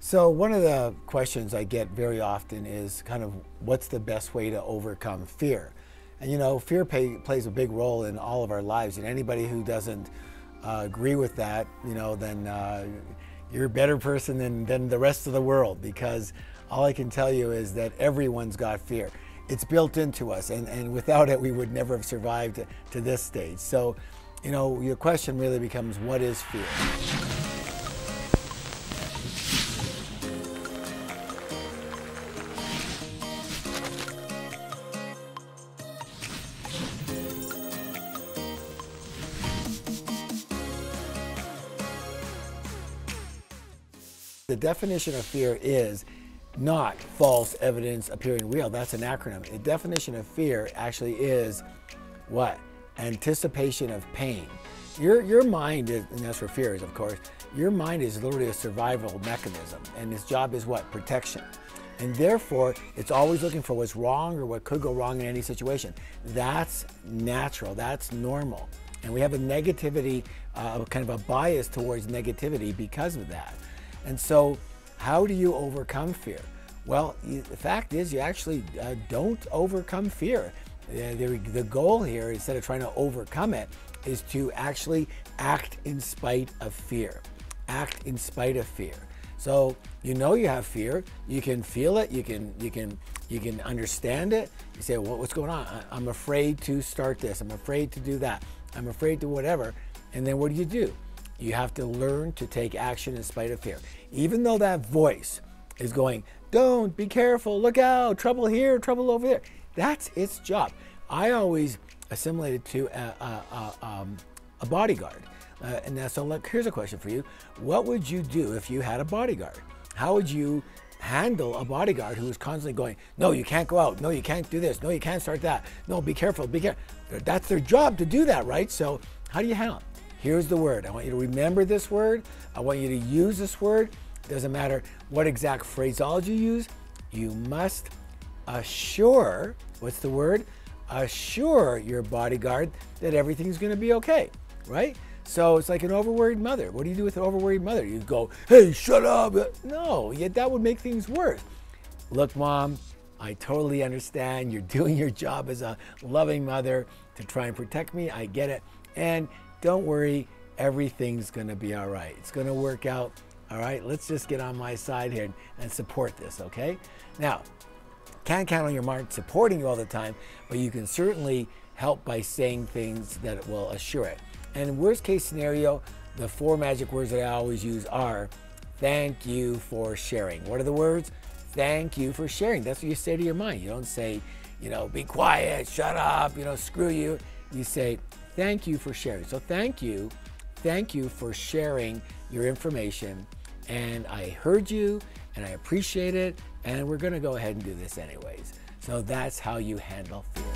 So one of the questions I get very often is kind of what's the best way to overcome fear? And you know, fear plays a big role in all of our lives. And anybody who doesn't agree with that, you know, then you're a better person than the rest of the world, because all I can tell you is that everyone's got fear. It's built into us, and without it, we would never have survived to this stage. So, you know, your question really becomes, what is fear? The definition of fear is not false evidence appearing real. That's an acronym. The definition of fear actually is what? Anticipation of pain. Your mind is, and that's where fear is, of course, your mind is literally a survival mechanism, and its job is what? Protection. And therefore, it's always looking for what's wrong or what could go wrong in any situation. That's natural, that's normal. And we have a negativity, kind of a bias towards negativity because of that. And so, how do you overcome fear? Well, the fact is, you actually don't overcome fear. The goal here, instead of trying to overcome it, is to actually act in spite of fear. Act in spite of fear. So you know you have fear. You can feel it. You can understand it. You say, well, what's going on? I'm afraid to start this. I'm afraid to do that. I'm afraid to whatever. And then what do? You have to learn to take action in spite of fear. Even though that voice is going, don't, be careful, look out, trouble here, trouble over there. That's its job. I always assimilated to a bodyguard. And so look, here's a question for you. What would you do if you had a bodyguard? How would you handle a bodyguard who is constantly going, no, you can't go out, no, you can't do this, no, you can't start that, no, be careful, be careful. That's their job to do that, right? So how do you handle it? Here's the word. I want you to remember this word. I want you to use this word. It doesn't matter what exact phraseology you use. You must assure, what's the word? Assure your bodyguard that everything's going to be okay, right? So it's like an overworried mother. What do you do with an overworried mother? You go, hey, shut up. No, that would make things worse. Look, Mom, I totally understand. You're doing your job as a loving mother to try and protect me. I get it. And don't worry, everything's going to be all right. It's going to work out. All right, let's just get on my side here and support this, okay? Now, can't count on your mom supporting you all the time, but you can certainly help by saying things that will assure it. And worst case scenario, the 4 magic words that I always use are, thank you for sharing. What are the words? Thank you for sharing. That's what you say to your mind. You don't say, you know, be quiet, shut up, you know, screw you. You say, thank you for sharing. So thank you for sharing your information, and I heard you and I appreciate it, and we're going to go ahead and do this anyways. So that's how you handle fear.